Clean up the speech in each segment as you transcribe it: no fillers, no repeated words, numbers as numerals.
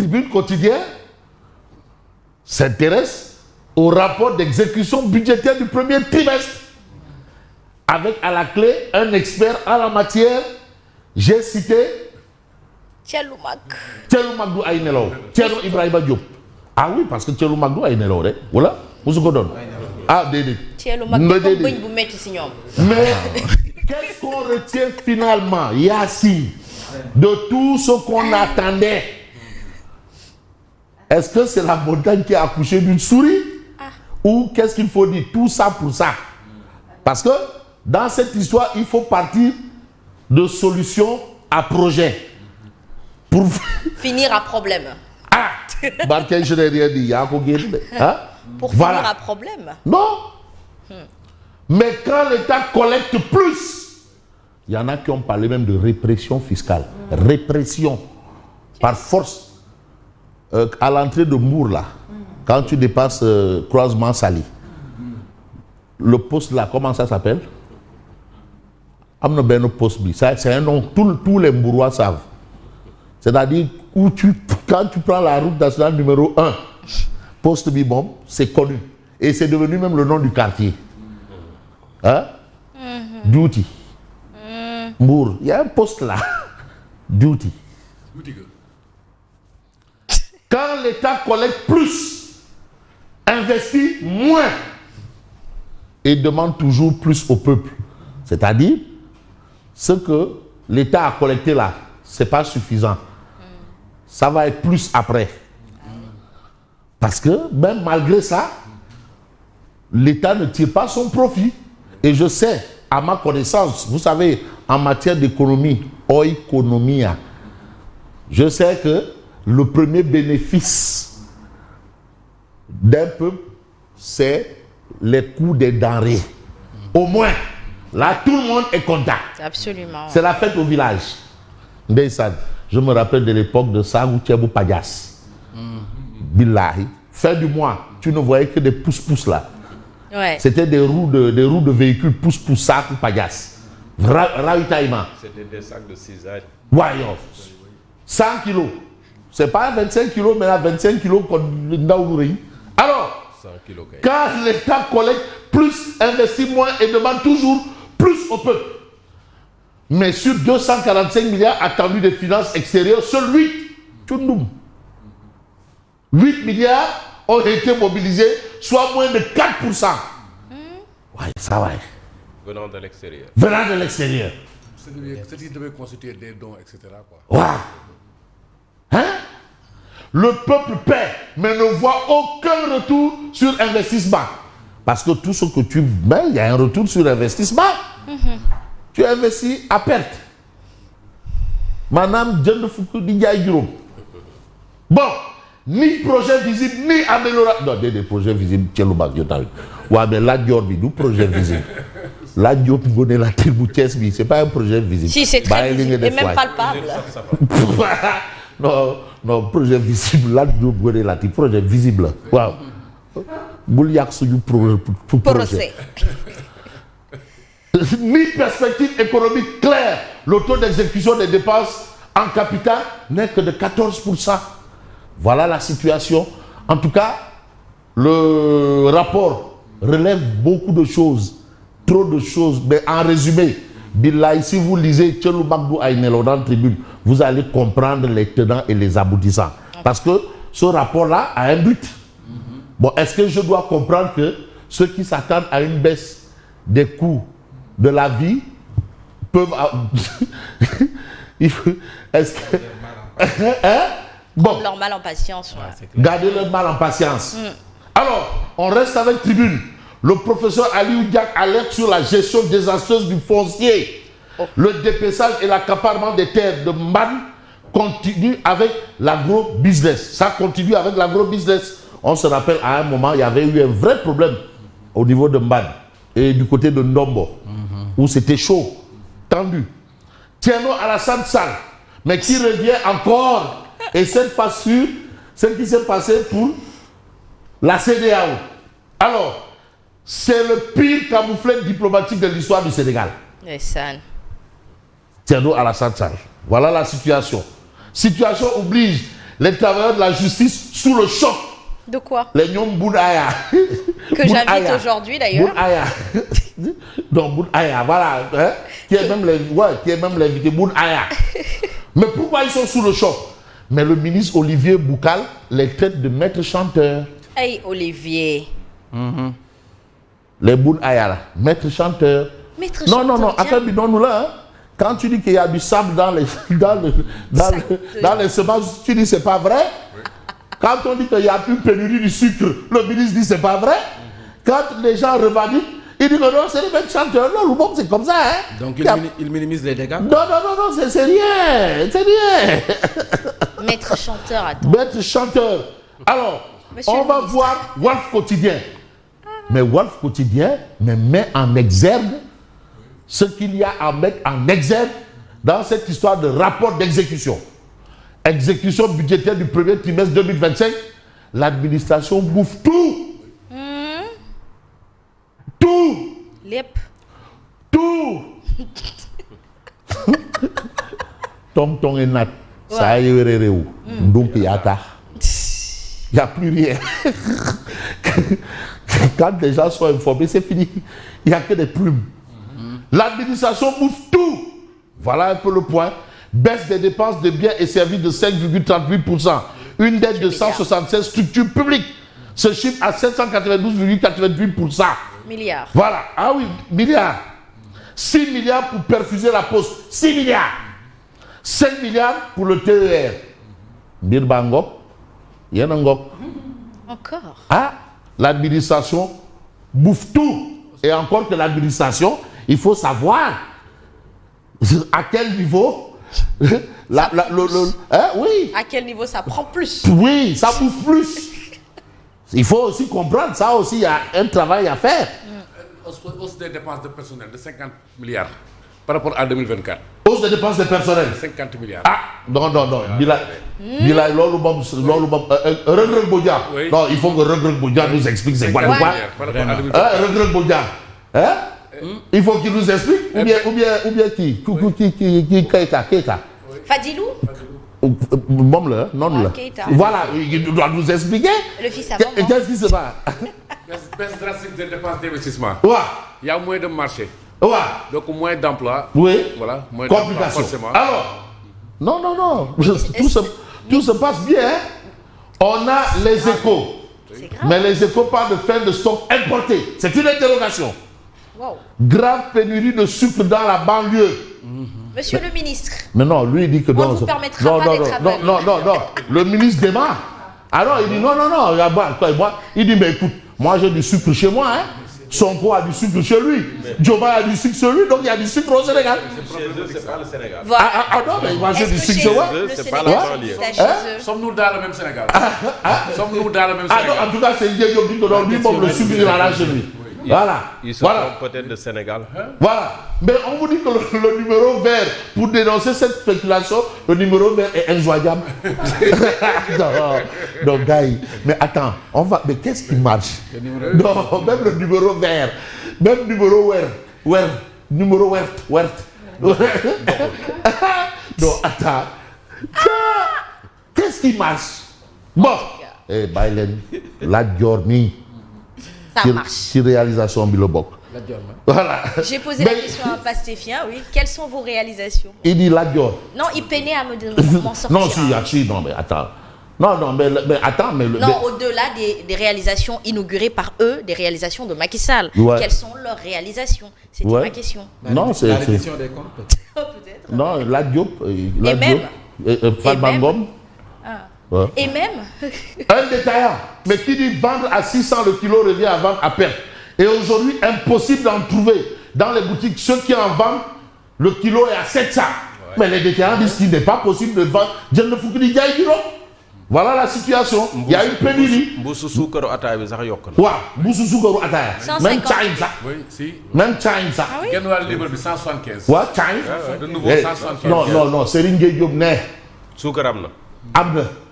Tribune Quotidien s'intéresse au rapport d'exécution budgétaire du premier trimestre, avec à la clé un expert en la matière. J'ai cité Thielou Magdou Aynelo, Thierno Ibrahima Diop. Ah oui, parce que Thielou Magdou Aynelo, voilà, vous vous donne. Ah, dédé. Thielou Magdou comme bëñ bu metti ci ñoom. Mais qu'est-ce qu'on retient finalement, Yassine, de tout ce qu'on attendait? Est-ce que c'est la montagne qui a accouché d'une souris? Ou qu'est-ce qu'il faut dire? Tout ça pour ça. Parce que dans cette histoire, il faut partir de solution à projet. Pour finir à problème. Ah, Barkel, je n'ai rien dit. Hein? Pour finir à problème. Non. Mais quand l'État collecte plus, il y en a qui ont parlé même de répression fiscale. Répression. Par force. À l'entrée de Mour, là, quand tu dépasses Croisement Sali, le poste là, comment ça s'appelle? Amnobeno poste, c'est un nom, tous les Mourois savent. C'est-à-dire, quand tu prends la route nationale numéro 1, poste Bibom, c'est connu. Et c'est devenu même le nom du quartier. Hein? Duty. Mour. Il y a un poste là. Duty. Quand l'État collecte plus, investit moins et demande toujours plus au peuple. C'est-à-dire, ce que l'État a collecté là, ce n'est pas suffisant. Ça va être plus après. Parce que même malgré ça, l'État ne tire pas son profit. Et je sais, à ma connaissance, vous savez, en matière d'économie, oikonomia, je sais que le premier bénéfice d'un peuple, c'est les coûts des denrées. Au moins, là, tout le monde est content. Absolument. C'est la fête au village. Ndeysad, je me rappelle de l'époque de Sagou Tchebou Padias. Billahi. Fin du mois, tu ne voyais que des pousse-pousse là. Ouais. C'était des roues de véhicules pousse-pousse, Sagou Padias. Ravitaillement. C'était des sacs de cisaille. Voyons. 100 kilos. C'est pas 25 kilos, mais là 25 kilos qu'on a. Alors, quand l'État collecte plus, investit moins et demande toujours plus au peuple. Mais sur 245 milliards attendus des finances extérieures, seuls 8 milliards ont été mobilisés, soit moins de 4%. Ouais, ça va. Venant de l'extérieur. Venant de l'extérieur. Ce qui devait constituer des dons, etc. Ouais. Hein? Le peuple paie, mais ne voit aucun retour sur investissement. Parce que tout ce que tu mets, il y a un retour sur investissement. Tu investis à perte. Madame Djende Foukou Digaï Giro. Bon, ni projet visible, ni amélioration. Non, des projets visibles, Tchelou Bagyo Tawi. Ouais, mais là, Diorbi, nous, projet visible. Là, Diop Gone la tribu Tchesbi, c'est pas un projet visible. Si, c'est très visible et même palpable. Non, projet visible, là, Diop Gone la tribu, projet visible. Waouh. Bouliak sur du projet. Ni perspective économique claire. Le taux d'exécution des dépenses en capital n'est que de 14%. Voilà la situation. En tout cas, le rapport relève beaucoup de choses. Trop de choses. Mais en résumé, Billahi, si vous lisez Thielou Magdou Aynelo dans la tribune, vous allez comprendre les tenants et les aboutissants. Parce que ce rapport-là a un but. Bon, est-ce que je dois comprendre que ceux qui s'attendent à une baisse des coûts de la vie peuvent... Est-ce que... Bon. Leur mal en patience. Ouais. Garder leur mal en patience. Alors, on reste avec tribune. Le professeur Aliou Diak alerte sur la gestion désastreuse du foncier. Le dépeçage et l'accaparement des terres de Man continue avec l'agro-business. Ça continue avec l'agro-business. On se rappelle, à un moment, il y avait eu un vrai problème au niveau de Mbad et du côté de Ndombo, où c'était chaud, tendu. Thierno Alassane Sall, mais qui revient encore, et cette fois sur ce qui s'est passé pour la CEDEAO. Alors, c'est le pire camouflet diplomatique de l'histoire du Sénégal. Thierno Alassane Sall. Voilà la situation. Situation oblige. les travailleurs de la justice sous le choc. De quoi? Les Nyom Boudaya. Que j'invite aujourd'hui d'ailleurs. Boudaya. Donc Boudaya, voilà. Hein, qui est même l'invité Boudaya. Mais pourquoi ils sont sous le choc? Mais le ministre Olivier Boucal les traite de maîtres chanteurs. Hey Olivier. Les Boudaya là, maîtres chanteurs. Maître Non, chanteur, affaire bidon là. Hein. Quand tu dis qu'il y a du sable dans les semences, tu dis c'est pas vrai. Quand on dit qu'il y a plus pénurie du sucre, le ministre dit c'est pas vrai. Quand les gens revendiquent, il dit que non, c'est les mêmes chanteurs. Non, le monde c'est comme ça. Hein. Donc il minimise les dégâts. Non, c'est rien. C'est rien. Maître chanteur, attends. Maître chanteur. Alors, Monsieur on va voir Walf Quotidien. Mais Walf Quotidien met en exergue ce qu'il y a à mettre en exergue dans cette histoire de rapport d'exécution. Exécution budgétaire du premier trimestre 2025, l'administration bouffe tout. Tout. Lep. Tout. Tom et Nat. Ça y est, donc il y a tard. Il n'y a plus rien. Quand les gens sont informés, c'est fini. Il n'y a que des plumes. L'administration bouffe tout. Voilà un peu le point. Baisse des dépenses de biens et services de 5,38%. Une dette de 176 structures publiques se chiffre à 792,88%. Milliards. Voilà. Ah oui, milliards. 6 milliards pour perfuser la poste. 6 milliards. 5 milliards pour le TER. Birbangok. Yenangok. Encore. Ah, l'administration bouffe tout. Et encore que l'administration, il faut savoir à quel niveau. Oui. À quel niveau ça prend plus? Oui, ça bouffe plus. Il faut aussi comprendre, ça aussi, il y a un travail à faire. Hausse des dépenses de personnel de 50 milliards par rapport à 2024. Hausse des dépenses de personnel. 50 milliards. Ah, non. Bilal, Lolo Regreg Boudia. Non, il faut que Regreg Boudia nous explique c'est quoi. Par rapport à 2024. Regreg Boudia. Hein? Il faut qu'il nous explique. Ou bien qui Keita. Fadilou? Non. Keita. Voilà, il doit nous expliquer. Le fils à maman. Qu'est-ce qui se passe? Baisse drastique des dépenses d'investissement. Ouais. Il y a moins de marché. Ouais. Donc moins d'emplois. Oui. Voilà, moins d'emplois Complication. forcément. Alors, non. Tout se passe bien. Hein? On a les échos. C'est grave. Mais les échos parlent de fin de stock importé. C'est une interrogation. Wow. Grave pénurie de sucre dans la banlieue. Monsieur le ministre. Mais non, lui il dit que On non. vous permettra pas d'être aveugle. Non. Le ministre démarre. Alors il dit non. Il dit mais écoute, moi j'ai du sucre chez moi. Hein. Sonko a du sucre chez lui. Diomaye a du sucre chez lui. Donc il y a du sucre au Sénégal. Chez eux, c'est pas le Sénégal. Voilà. Non, mais moi j'ai du Est-ce que sucre chez chez moi. le C'est pas Sénégal, la c'est banlieue. ça chez eux? Sommes-nous dans le même Sénégal? Sommes-nous dans le même Ah non, Sénégal? en tout cas, c'est Dieu qui dit que non, lui, bon, le sucre, il en a chez lui. Voilà. Ils sont peut-être de Sénégal. Voilà. Mais on vous dit que le numéro vert, pour dénoncer cette spéculation, le numéro vert est injoignable. non, gars, mais attends, mais qu'est-ce qui marche? Non, même le numéro vert, même numéro numéro vert. Non, attends. Qu'est-ce qui marche? Bon. Eh, Bailen, la Diormi. Ça marche. Si réalisation Bilobok. Voilà. J'ai posé la question à un pastéfien, oui. Quelles sont vos réalisations? Il dit la Dior. Non, il peinait à m'en sortir. Non, non, mais attends. Non, mais attends, mais... Non, au-delà des réalisations inaugurées par eux, des réalisations de Macky Sall. Ouais. Quelles sont leurs réalisations? C'était ma question. Non, c'est... La reddition des comptes. Peut-être. Non, la Diop... Et même... Falbangom. Ouais. Et même... Un détaillant, mais qui dit vendre à 600 le kilo revient à vendre à perte. Et aujourd'hui, impossible d'en trouver dans les boutiques. Ceux qui en vendent, le kilo est à 700. Ouais. Mais les détaillants disent qu'il n'est pas possible de vendre. Voilà la situation. Il y a une pénurie. Même si. Même Chine, ça. Ah oui? Libre de 175. Ouais, Chine. De nouveau 175. Non, c'est Ringé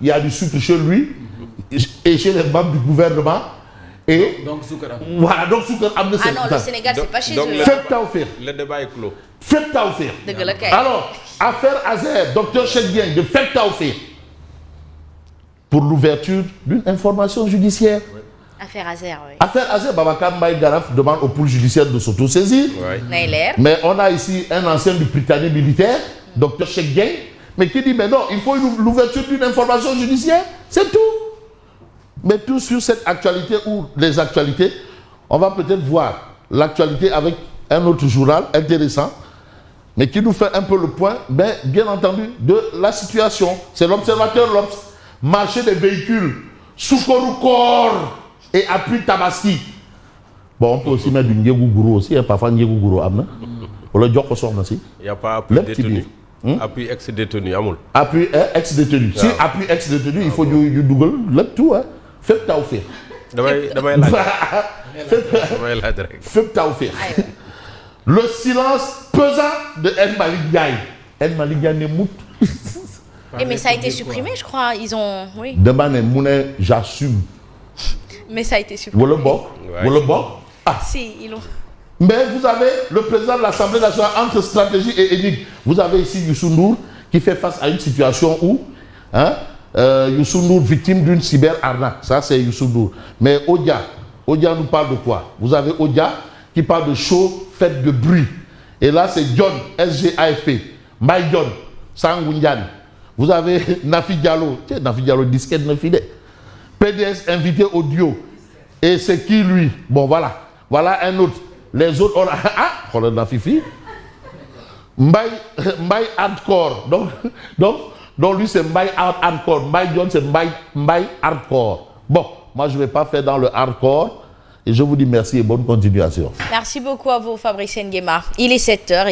il y a du sucre chez lui et chez les membres du gouvernement. Et donc, Soukara. Voilà, donc Soukara amène. Ah non, le Sénégal, c'est pas chez eux. Faites Taoufir. Le débat est clos. Faites Taoufir. De Galakai. Alors, affaire Azer, docteur Cheikh Dieng de Faites Taoufir. pour l'ouverture d'une information judiciaire. Affaire Azer, oui. Affaire Azer, Babacar Mbaye Garaf demande au pôle judiciaire de s'autosaisir. Naïler. Mais on a ici un ancien du Britannique militaire, Dr Cheikh Dieng, mais qui dit, mais non, il faut l'ouverture d'une information judiciaire, c'est tout. Mais tout sur cette actualité ou les actualités, on va peut-être voir l'actualité avec un autre journal intéressant, mais qui nous fait un peu le point, mais bien entendu, de la situation. C'est l'Observateur, marché des véhicules, Soukourou-Kor et appui Tabaski. Bon, on peut aussi mettre du Ndiégougou aussi, hein, parfois Ndiégougou Amna. On le dit qu'on sort aussi. Il n'y a pas appui détenu. Appui ex-détenu, Amoul. Appui ex-détenu. Si appui ex-détenu, il faut du Google, là tout, hein. Faites ta offert. Faites ta offert. Le silence pesant de El Malik Ndiaye. El Malik Ndiaye n'est mout. Mais ça a été supprimé, je crois. Ils ont. Oui. Demain, j'assume. Mais ça a été supprimé. Vous le bon? Ah. Si, ils l'ont. Mais vous avez le président de l'Assemblée nationale entre stratégie et énigme. Vous avez ici Youssou Ndour qui fait face à une situation où Youssou Ndour victime d'une cyber-arnaque. Ça, c'est Youssou Ndour. Mais Odia nous parle de quoi? Vous avez Odia qui parle de show fait de bruit. Et là, c'est John, SGAFP, Mike John, Sangoundian. Vous avez Nafi Diallo, Nafi Diallo, disquette Nafi. PDS invité audio. Et c'est qui lui? Bon, voilà. Voilà un autre. Les autres, on a. Ah, on a Nafi Fi. Mbaye Hardcore. Donc lui, c'est Mbaye Hardcore. Mbaye John, c'est Mbaye Hardcore. Bon, moi, je ne vais pas faire dans le hardcore. Et je vous dis merci et bonne continuation. Merci beaucoup à vous, Fabrice Nguema. Il est 7h.